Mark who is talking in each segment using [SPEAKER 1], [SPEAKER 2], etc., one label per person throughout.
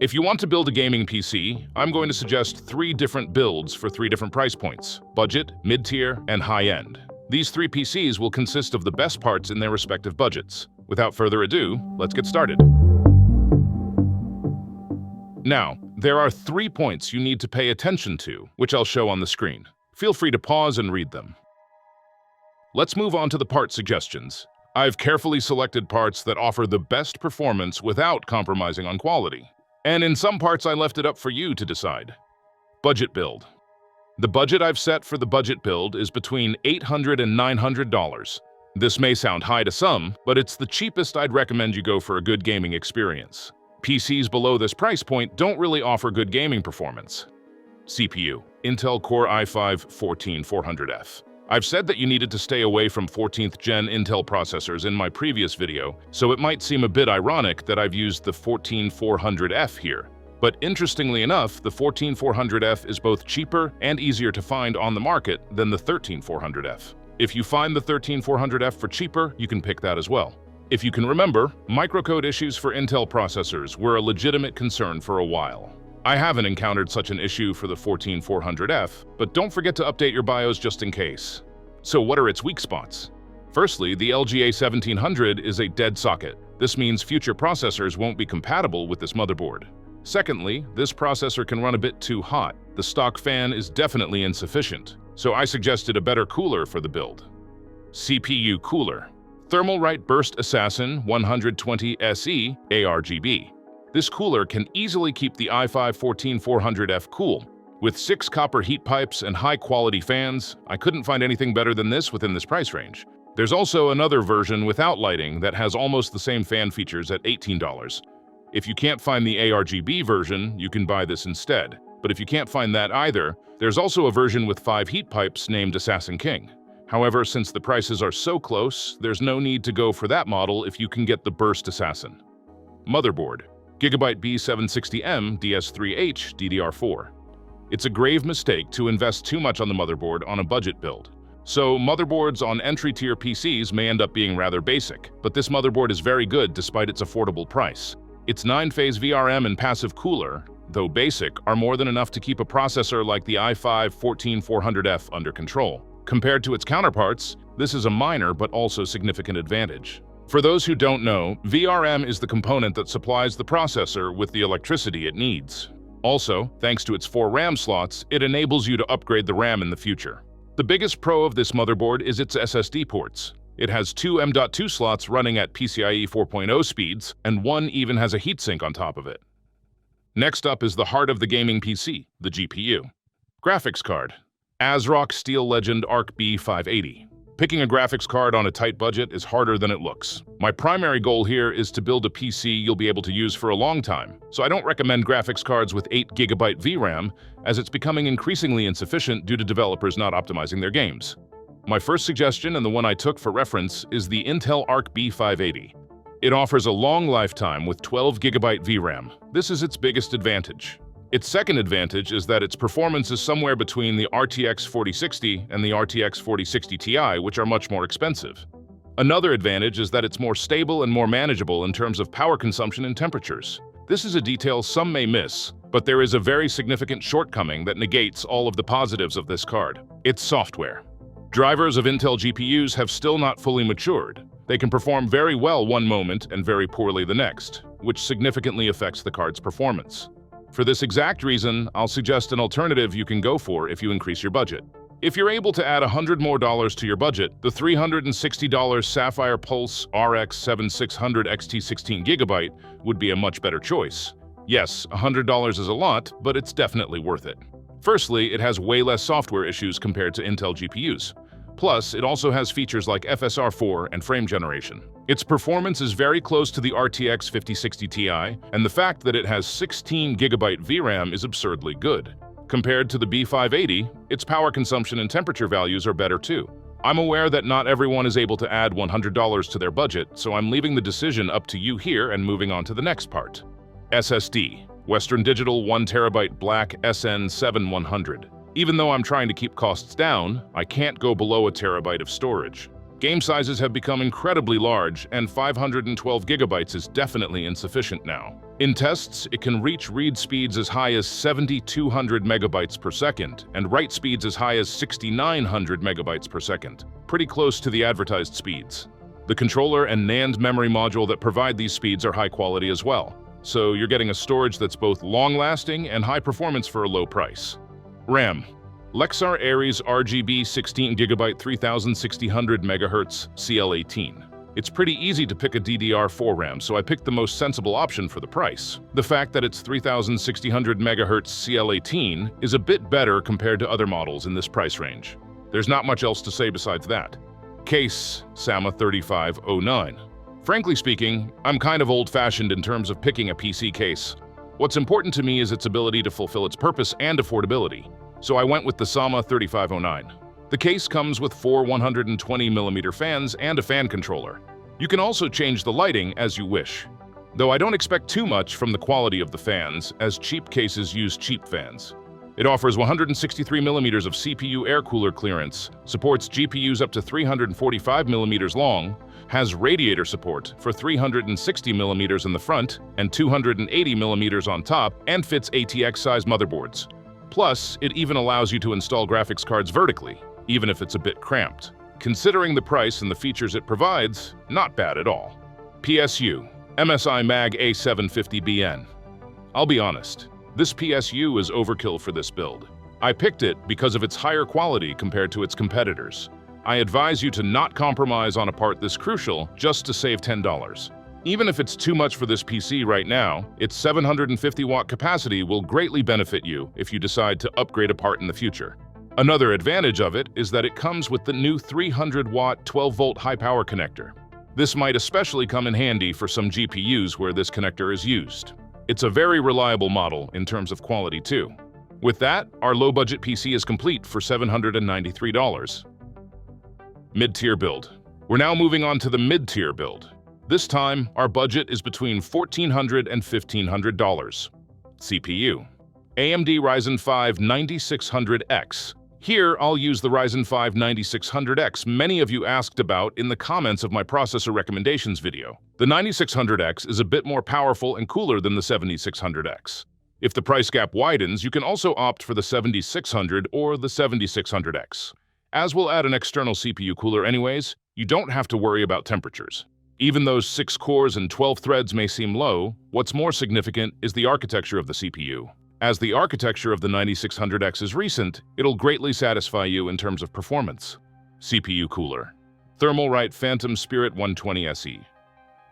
[SPEAKER 1] If you want to build a gaming PC, I'm going to suggest 3 different builds for 3 different price points: budget, mid-tier, and high-end. These 3 PCs will consist of the best parts in their respective budgets. Without further ado, let's get started. Now, there are 3 points you need to pay attention to, which I'll show on the screen. Feel free to pause and read them. Let's move on to the part suggestions. I've carefully selected parts that offer the best performance without compromising on quality. And in some parts, I left it up for you to decide. Budget build. The budget I've set for the budget build is between $800 and $900. This may sound high to some, but it's the cheapest I'd recommend you go for a good gaming experience. PCs below this price point don't really offer good gaming performance. CPU. Intel Core i5-14400F. I've said that you needed to stay away from 14th gen Intel processors in my previous video, so it might seem a bit ironic that I've used the 14400F here. But interestingly enough, the 14400F is both cheaper and easier to find on the market than the 13400F. If you find the 13400F for cheaper, you can pick that as well. If you can remember, microcode issues for Intel processors were a legitimate concern for a while. I haven't encountered such an issue for the 14400F, but don't forget to update your BIOS just in case. So what are its weak spots? Firstly, the LGA 1700 is a dead socket. This means future processors won't be compatible with this motherboard. Secondly, this processor can run a bit too hot. The stock fan is definitely insufficient, so I suggested a better cooler for the build. CPU cooler. Thermalright Burst Assassin 120 SE ARGB. This cooler can easily keep the i5-14400F cool. With 6 copper heat pipes and high-quality fans, I couldn't find anything better than this within this price range. There's also another version without lighting that has almost the same fan features at $18. If you can't find the ARGB version, you can buy this instead. But if you can't find that either, there's also a version with 5 heat pipes named Assassin King. However, since the prices are so close, there's no need to go for that model if you can get the Burst Assassin. Motherboard. Gigabyte B760M DS3H DDR4. It's a grave mistake to invest too much on the motherboard on a budget build. So motherboards on entry-tier PCs may end up being rather basic, but this motherboard is very good despite its affordable price. Its 9-phase VRM and passive cooler, though basic, are more than enough to keep a processor like the i5-14400F under control. Compared to its counterparts, this is a minor but also significant advantage. For those who don't know, VRM is the component that supplies the processor with the electricity it needs. Also, thanks to its 4 RAM slots, it enables you to upgrade the RAM in the future. The biggest pro of this motherboard is its SSD ports. It has 2 M.2 slots running at PCIe 4.0 speeds, and one even has a heatsink on top of it. Next up is the heart of the gaming PC, the GPU. Graphics card. ASRock Steel Legend ARGB 580. Picking a graphics card on a tight budget is harder than it looks. My primary goal here is to build a PC you'll be able to use for a long time, so I don't recommend graphics cards with 8GB VRAM, as it's becoming increasingly insufficient due to developers not optimizing their games. My first suggestion, and the one I took for reference, is the Intel ARGB 580. It offers a long lifetime with 12GB VRAM. This is its biggest advantage. Its second advantage is that its performance is somewhere between the RTX 4060 and the RTX 4060 Ti, which are much more expensive. Another advantage is that it's more stable and more manageable in terms of power consumption and temperatures. This is a detail some may miss, but there is a very significant shortcoming that negates all of the positives of this card. Its software. Drivers of Intel GPUs have still not fully matured. They can perform very well one moment and very poorly the next, which significantly affects the card's performance. For this exact reason, I'll suggest an alternative you can go for if you increase your budget. If you're able to add $100 more to your budget, the $360 Sapphire Pulse RX 7600 XT16 GB would be a much better choice. Yes, $100 is a lot, but it's definitely worth it. Firstly, it has way less software issues compared to Intel GPUs. Plus, it also has features like FSR4 and frame generation. Its performance is very close to the RTX 5060 Ti, and the fact that it has 16GB VRAM is absurdly good. Compared to the B580, its power consumption and temperature values are better too. I'm aware that not everyone is able to add $100 to their budget, so I'm leaving the decision up to you here and moving on to the next part. SSD. Western Digital 1TB Black SN7100. Even though I'm trying to keep costs down, I can't go below a terabyte of storage. Game sizes have become incredibly large, and 512 gigabytes is definitely insufficient now. In tests, it can reach read speeds as high as 7,200 megabytes per second, and write speeds as high as 6,900 megabytes per second, pretty close to the advertised speeds. The controller and NAND memory module that provide these speeds are high quality as well, so you're getting a storage that's both long-lasting and high performance for a low price. RAM. Lexar Aries RGB 16GB 3600 MHz CL18. It's pretty easy to pick a DDR4 RAM, so I picked the most sensible option for the price. The fact that it's 3600 MHz CL18 is a bit better compared to other models in this price range. There's not much else to say besides that. Case, SAMA 3509. Frankly speaking, I'm kind of old-fashioned in terms of picking a PC case. What's important to me is its ability to fulfill its purpose and affordability, so I went with the SAMA 3509. The case comes with 4 120mm fans and a fan controller. You can also change the lighting as you wish. Though I don't expect too much from the quality of the fans, as cheap cases use cheap fans. It offers 163mm of CPU air cooler clearance, supports GPUs up to 345mm long, has radiator support for 360mm in the front and 280mm on top, and fits ATX-size motherboards. Plus, it even allows you to install graphics cards vertically, even if it's a bit cramped. Considering the price and the features it provides, not bad at all. PSU, MSI MAG A750BN. I'll be honest, this PSU is overkill for this build. I picked it because of its higher quality compared to its competitors. I advise you to not compromise on a part this crucial just to save $10. Even if it's too much for this PC right now, its 750-watt capacity will greatly benefit you if you decide to upgrade a part in the future. Another advantage of it is that it comes with the new 300-watt 12-volt high-power connector. This might especially come in handy for some GPUs where this connector is used. It's a very reliable model in terms of quality too. With that, our low-budget PC is complete for $793. Mid-tier build. We're now moving on to the mid-tier build. This time, our budget is between $1,400 and $1,500. CPU. AMD Ryzen 5 9600X. Here, I'll use the Ryzen 5 9600X many of you asked about in the comments of my processor recommendations video. The 9600X is a bit more powerful and cooler than the 7600X. If the price gap widens, you can also opt for the 7600 or the 7600X. As we'll add an external CPU cooler anyways, you don't have to worry about temperatures. Even though 6 cores and 12 threads may seem low, what's more significant is the architecture of the CPU. As the architecture of the 9600X is recent, it'll greatly satisfy you in terms of performance. CPU cooler. Thermalright Phantom Spirit 120 SE.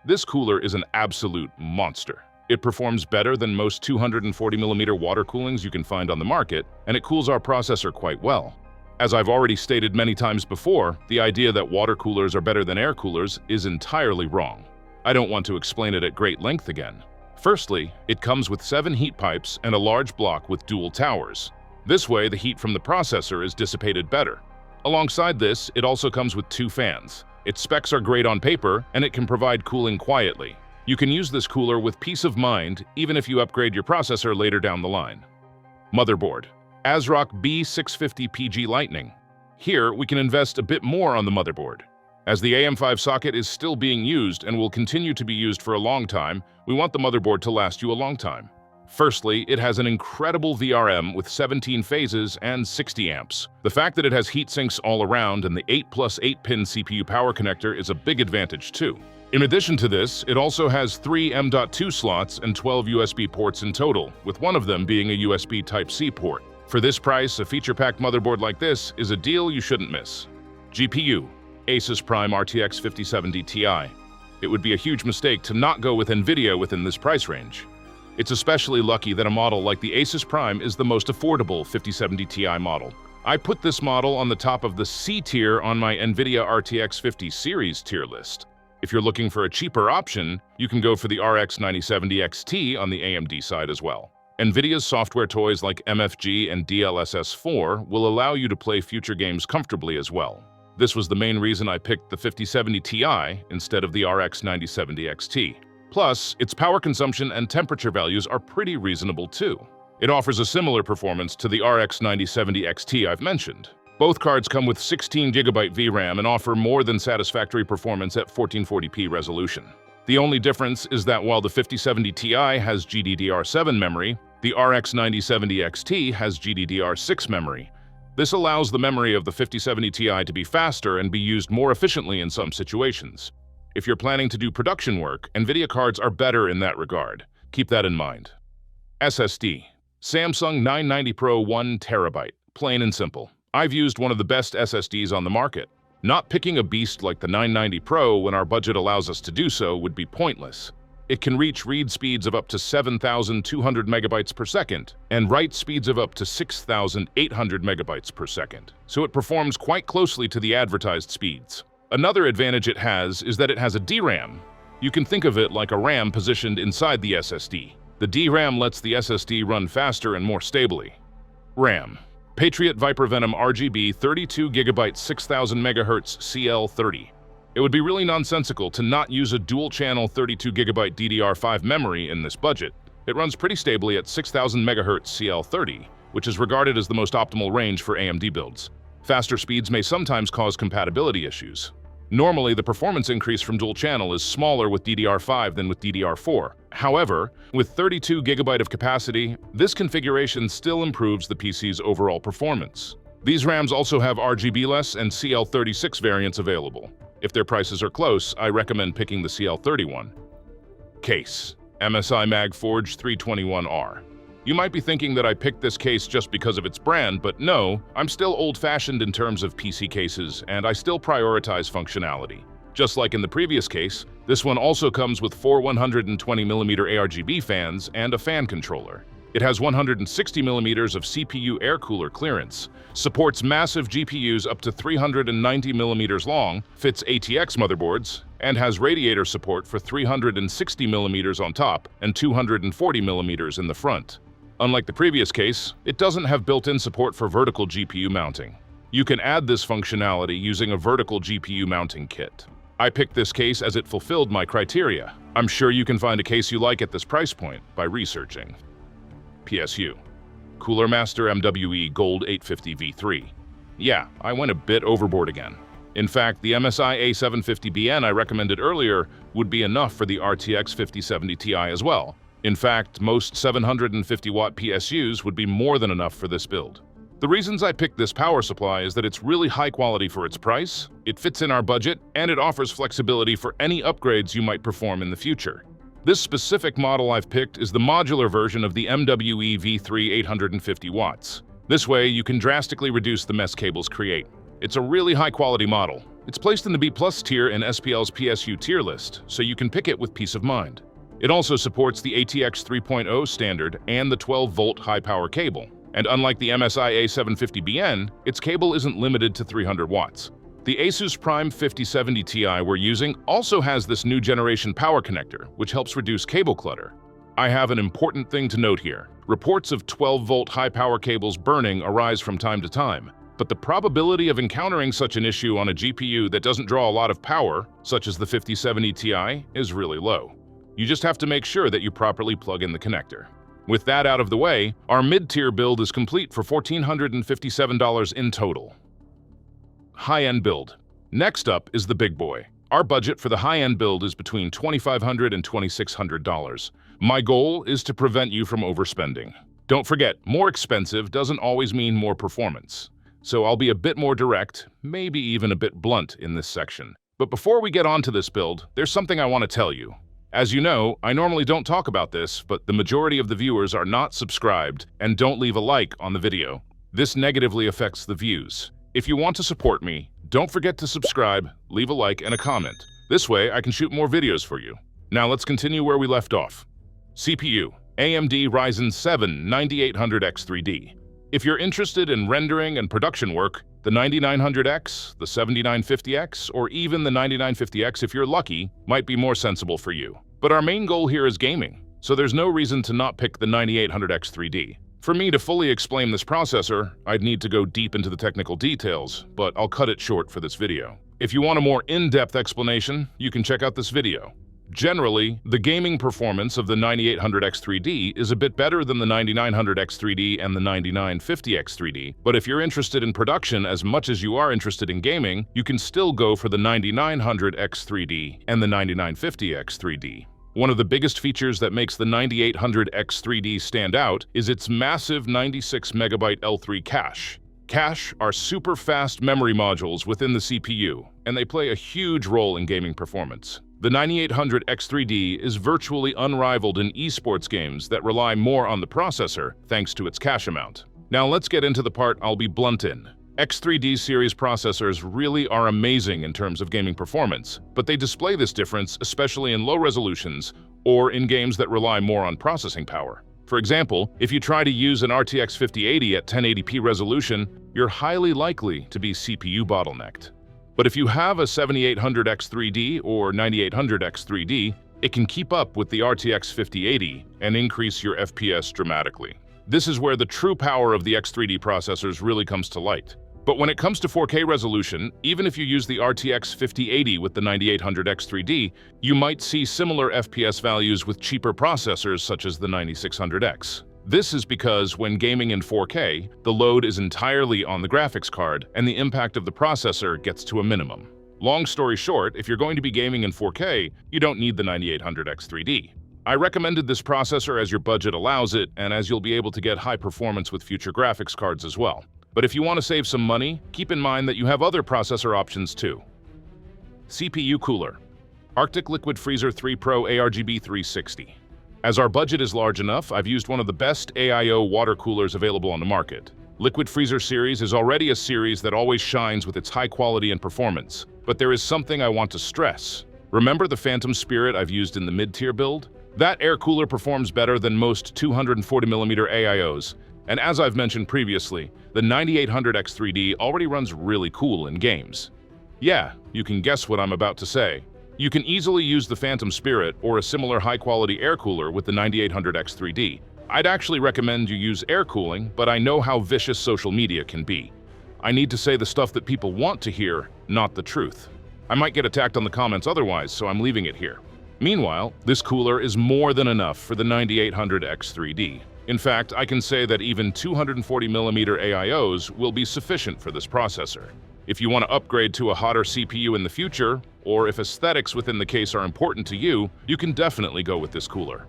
[SPEAKER 1] This cooler is an absolute monster. It performs better than most 240mm water coolings you can find on the market, and it cools our processor quite well. As I've already stated many times before, the idea that water coolers are better than air coolers is entirely wrong. I don't want to explain it at great length again. Firstly, it comes with 7 heat pipes and a large block with dual towers. This way, the heat from the processor is dissipated better. Alongside this, it also comes with 2 fans. Its specs are great on paper, and it can provide cooling quietly. You can use this cooler with peace of mind, even if you upgrade your processor later down the line. Motherboard. ASRock B650PG Lightning. Here, we can invest a bit more on the motherboard. As the AM5 socket is still being used and will continue to be used for a long time, we want the motherboard to last you a long time. Firstly, it has an incredible VRM with 17 phases and 60 amps. The fact that it has heat sinks all around and the 8+8-pin CPU power connector is a big advantage too. In addition to this, it also has 3 M.2 slots and 12 USB ports in total, with one of them being a USB Type-C port. For this price, a feature-packed motherboard like this is a deal you shouldn't miss. GPU. Asus Prime RTX 5070 Ti. It would be a huge mistake to not go with NVIDIA within this price range. It's especially lucky that a model like the Asus Prime is the most affordable 5070 Ti model. I put this model on the top of the C tier on my NVIDIA RTX 50 series tier list. If you're looking for a cheaper option, you can go for the RX 9070 XT on the AMD side as well. NVIDIA's software toys like MFG and DLSS 4 will allow you to play future games comfortably as well. This was the main reason I picked the 5070 Ti instead of the RX 9070 XT. Plus, its power consumption and temperature values are pretty reasonable too. It offers a similar performance to the RX 9070 XT I've mentioned. Both cards come with 16GB VRAM and offer more than satisfactory performance at 1440p resolution. The only difference is that while the 5070 Ti has GDDR7 memory, the RX 9070 XT has GDDR6 memory. This allows the memory of the 5070 Ti to be faster and be used more efficiently in some situations. If you're planning to do production work, NVIDIA cards are better in that regard. Keep that in mind. SSD. Samsung 990 Pro 1TB. Plain and simple. I've used one of the best SSDs on the market. Not picking a beast like the 990 Pro when our budget allows us to do so would be pointless. It can reach read speeds of up to 7,200 megabytes per second and write speeds of up to 6,800 megabytes per second, so it performs quite closely to the advertised speeds. Another advantage it has is that it has a DRAM. You can think of it like a RAM positioned inside the SSD. The DRAM lets the SSD run faster and more stably. RAM. Patriot Viper Venom ARGB 32GB 6000 MHz CL30. It would be really nonsensical to not use a dual-channel 32GB DDR5 memory in this budget. It runs pretty stably at 6000 MHz CL30, which is regarded as the most optimal range for AMD builds. Faster speeds may sometimes cause compatibility issues. Normally, the performance increase from dual-channel is smaller with DDR5 than with DDR4. However, with 32GB of capacity, this configuration still improves the PC's overall performance. These RAMs also have RGB-less and CL36 variants available. If their prices are close, I recommend picking the CL31. Case. MSI MAG FORGE 321R. You might be thinking that I picked this case just because of its brand, but no, I'm still old-fashioned in terms of PC cases, and I still prioritize functionality. Just like in the previous case, this one also comes with 4 120mm ARGB fans and a fan controller. It has 160mm of CPU air cooler clearance, supports massive GPUs up to 390mm long, fits ATX motherboards, and has radiator support for 360mm on top and 240mm in the front. Unlike the previous case, it doesn't have built-in support for vertical GPU mounting. You can add this functionality using a vertical GPU mounting kit. I picked this case as it fulfilled my criteria. I'm sure you can find a case you like at this price point by researching. PSU. Cooler Master MWE Gold 850 V3. Yeah, I went a bit overboard again. In fact, the MSI A750BN I recommended earlier would be enough for the RTX 5070 Ti as well. In fact, most 750-watt PSUs would be more than enough for this build. The reasons I picked this power supply is that it's really high quality for its price, it fits in our budget, and it offers flexibility for any upgrades you might perform in the future. This specific model I've picked is the modular version of the MWE V3 850 watts. This way, you can drastically reduce the mess cables create. It's a really high-quality model. It's placed in the B+ tier in SPL's PSU tier list, so you can pick it with peace of mind. It also supports the ATX 3.0 standard and the 12-volt high-power cable. And unlike the MSI A750BN, its cable isn't limited to 300 watts. The Asus Prime 5070 Ti we're using also has this new generation power connector, which helps reduce cable clutter. I have an important thing to note here. Reports of 12-volt high-power cables burning arise from time to time, but the probability of encountering such an issue on a GPU that doesn't draw a lot of power, such as the 5070 Ti, is really low. You just have to make sure that you properly plug in the connector. With that out of the way, our mid-tier build is complete for $1,457 in total. High-end build. Next up is the big boy. Our budget for the high-end build is between $2,500 and $2,600. My goal is to prevent you from overspending. Don't forget, more expensive doesn't always mean more performance. So I'll be a bit more direct, maybe even a bit blunt in this section. But before we get on to this build, there's something I want to tell you. As you know, I normally don't talk about this, but the majority of the viewers are not subscribed and don't leave a like on the video. This negatively affects the views. If you want to support me, don't forget to subscribe, leave a like, and a comment. This way, I can shoot more videos for you. Now let's continue where we left off. CPU, AMD Ryzen 7 9800X3D. If you're interested in rendering and production work, the 9900X, the 7950X, or even the 9950X if you're lucky, might be more sensible for you. But our main goal here is gaming, so there's no reason to not pick the 9800X3D. For me to fully explain this processor, I'd need to go deep into the technical details, but I'll cut it short for this video. If you want a more in-depth explanation, you can check out this video. Generally, the gaming performance of the 9800X3D is a bit better than the 9900X3D and the 9950X3D, but if you're interested in production as much as you are interested in gaming, you can still go for the 9900X3D and the 9950X3D. One of the biggest features that makes the 9800X3D stand out is its massive 96 MB L3 cache. Cache are super fast memory modules within the CPU, and they play a huge role in gaming performance. The 9800X3D is virtually unrivaled in esports games that rely more on the processor thanks to its cache amount. Now let's get into the part I'll be blunt in. X3D series processors really are amazing in terms of gaming performance, but they display this difference especially in low resolutions or in games that rely more on processing power. For example, if you try to use an RTX 5080 at 1080p resolution, you're highly likely to be CPU bottlenecked. But if you have a 7800X3D or 9800X3D, it can keep up with the RTX 5080 and increase your FPS dramatically. This is where the true power of the X3D processors really comes to light. But when it comes to 4K resolution, even if you use the RTX 5080 with the 9800X3D, you might see similar FPS values with cheaper processors such as the 9600X. This is because when gaming in 4K, the load is entirely on the graphics card and the impact of the processor gets to a minimum. Long story short, if you're going to be gaming in 4K, you don't need the 9800X3D. I recommended this processor as your budget allows it and as you'll be able to get high performance with future graphics cards as well. But if you want to save some money, keep in mind that you have other processor options too. CPU cooler. Arctic Liquid Freezer 3 Pro ARGB 360. As our budget is large enough, I've used one of the best AIO water coolers available on the market. Liquid Freezer series is already a series that always shines with its high quality and performance. But there is something I want to stress. Remember the Phantom Spirit I've used in the mid-tier build? That air cooler performs better than most 240mm AIOs. And as I've mentioned previously, the 9800X3D already runs really cool in games. Yeah, you can guess what I'm about to say. You can easily use the Phantom Spirit or a similar high-quality air cooler with the 9800X3D. I'd actually recommend you use air cooling, but I know how vicious social media can be. I need to say the stuff that people want to hear, not the truth. I might get attacked on the comments otherwise, so I'm leaving it here. Meanwhile, this cooler is more than enough for the 9800X3D. In fact, I can say that even 240mm AIOs will be sufficient for this processor. If you want to upgrade to a hotter CPU in the future, or if aesthetics within the case are important to you, you can definitely go with this cooler.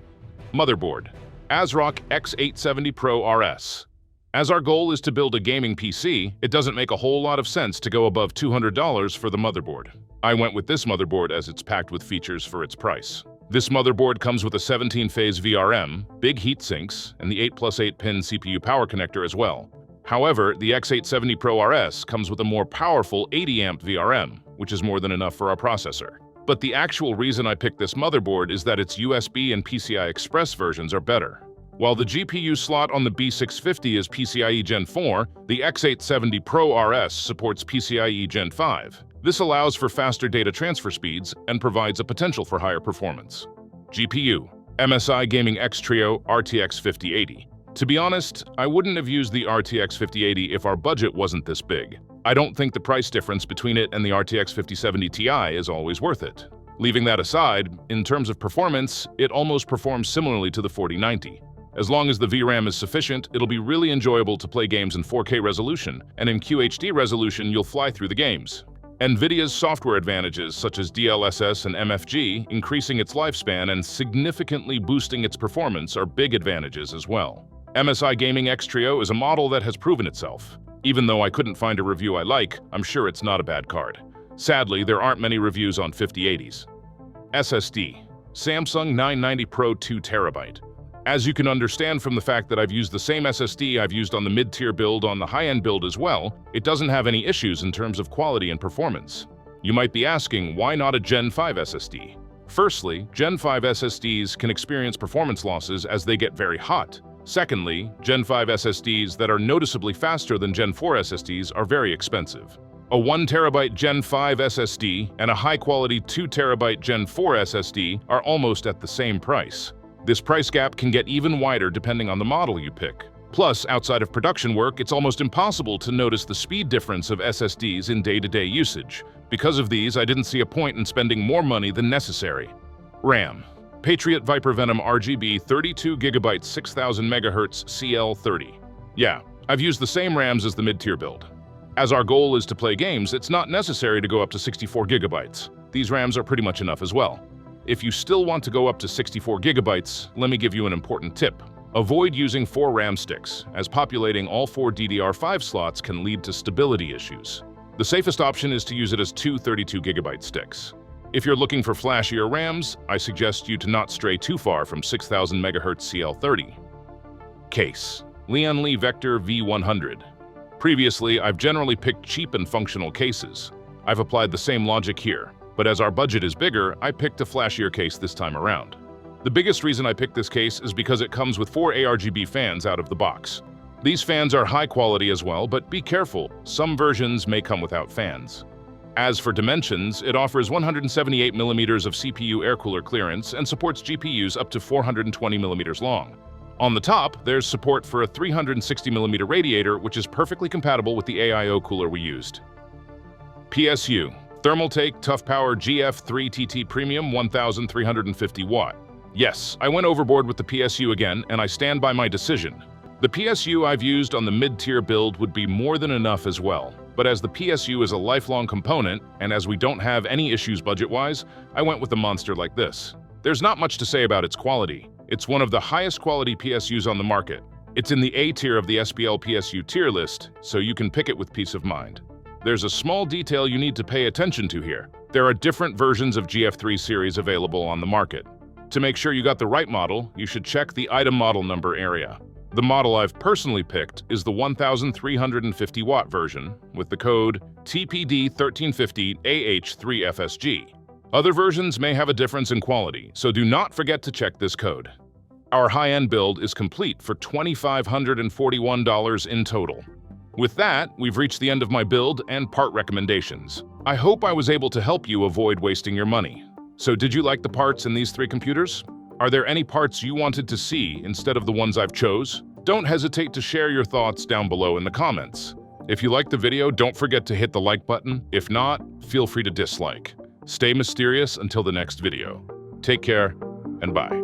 [SPEAKER 1] Motherboard. ASRock X870 Pro RS. As our goal is to build a gaming PC, it doesn't make a whole lot of sense to go above $200 for the motherboard. I went with this motherboard as it's packed with features for its price. This motherboard comes with a 17-phase VRM, big heat sinks, and the 8+8-pin CPU power connector as well. However, the X870 Pro RS comes with a more powerful 80-amp VRM, which is more than enough for our processor. But the actual reason I picked this motherboard is that its USB and PCI Express versions are better. While the GPU slot on the B650 is PCIe Gen 4, the X870 Pro RS supports PCIe Gen 5. This allows for faster data transfer speeds and provides a potential for higher performance. GPU. MSI Gaming X Trio RTX 5080. To be honest, I wouldn't have used the RTX 5080 if our budget wasn't this big. I don't think the price difference between it and the RTX 5070 Ti is always worth it. Leaving that aside, in terms of performance, it almost performs similarly to the 4090. As long as the VRAM is sufficient, it'll be really enjoyable to play games in 4K resolution, and in QHD resolution you'll fly through the games. NVIDIA's software advantages such as DLSS and MFG, increasing its lifespan and significantly boosting its performance are big advantages as well. MSI Gaming X Trio is a model that has proven itself. Even though I couldn't find a review I like, I'm sure it's not a bad card. Sadly, there aren't many reviews on 5080s. SSD. Samsung 990 Pro 2TB. As you can understand from the fact that I've used the same SSD I've used on the mid-tier build on the high-end build as well, it doesn't have any issues in terms of quality and performance. You might be asking, why not a Gen 5 SSD? Firstly, Gen 5 SSDs can experience performance losses as they get very hot. Secondly, Gen 5 SSDs that are noticeably faster than Gen 4 SSDs are very expensive. A 1TB Gen 5 SSD and a high-quality 2TB Gen 4 SSD are almost at the same price. This price gap can get even wider depending on the model you pick. Plus, outside of production work, it's almost impossible to notice the speed difference of SSDs in day-to-day usage. Because of these, I didn't see a point in spending more money than necessary. RAM. Patriot Viper Venom RGB 32GB 6000 MHz CL30. Yeah, I've used the same RAMs as the mid-tier build. As our goal is to play games, it's not necessary to go up to 64GB. These RAMs are pretty much enough as well. If you still want to go up to 64GB, let me give you an important tip. Avoid using 4 RAM sticks, as populating all 4 DDR5 slots can lead to stability issues. The safest option is to use it as 2 32GB sticks. If you're looking for flashier RAMs, I suggest you to not stray too far from 6000 MHz CL30. Case. Lian Li Vector V100. Previously, I've generally picked cheap and functional cases. I've applied the same logic here, but as our budget is bigger, I picked a flashier case this time around. The biggest reason I picked this case is because it comes with 4 ARGB fans out of the box. These fans are high quality as well, but be careful, some versions may come without fans. As for dimensions, it offers 178mm of CPU air cooler clearance and supports GPUs up to 420mm long. On the top, there's support for a 360mm radiator, which is perfectly compatible with the AIO cooler we used. PSU. Thermalright Tough Power GF3TT Premium 1350 watt. Yes, I went overboard with the PSU again, and I stand by my decision. The PSU I've used on the mid-tier build would be more than enough as well, but as the PSU is a lifelong component, and as we don't have any issues budget-wise, I went with a monster like this. There's not much to say about its quality. It's one of the highest quality PSUs on the market. It's in the A tier of the SPL PSU tier list, so you can pick it with peace of mind. There's a small detail you need to pay attention to here. There are different versions of GF3 series available on the market. To make sure you got the right model, you should check the item model number area. The model I've personally picked is the 1350 watt version with the code TPD1350AH3FSG. Other versions may have a difference in quality, so do not forget to check this code. Our high-end build is complete for $2,541 in total. With that, we've reached the end of my build and part recommendations. I hope I was able to help you avoid wasting your money. So did you like the parts in these 3 computers? Are there any parts you wanted to see instead of the ones I've chose? Don't hesitate to share your thoughts down below in the comments. If you liked the video, don't forget to hit the like button. If not, feel free to dislike. Stay mysterious until the next video. Take care, and bye.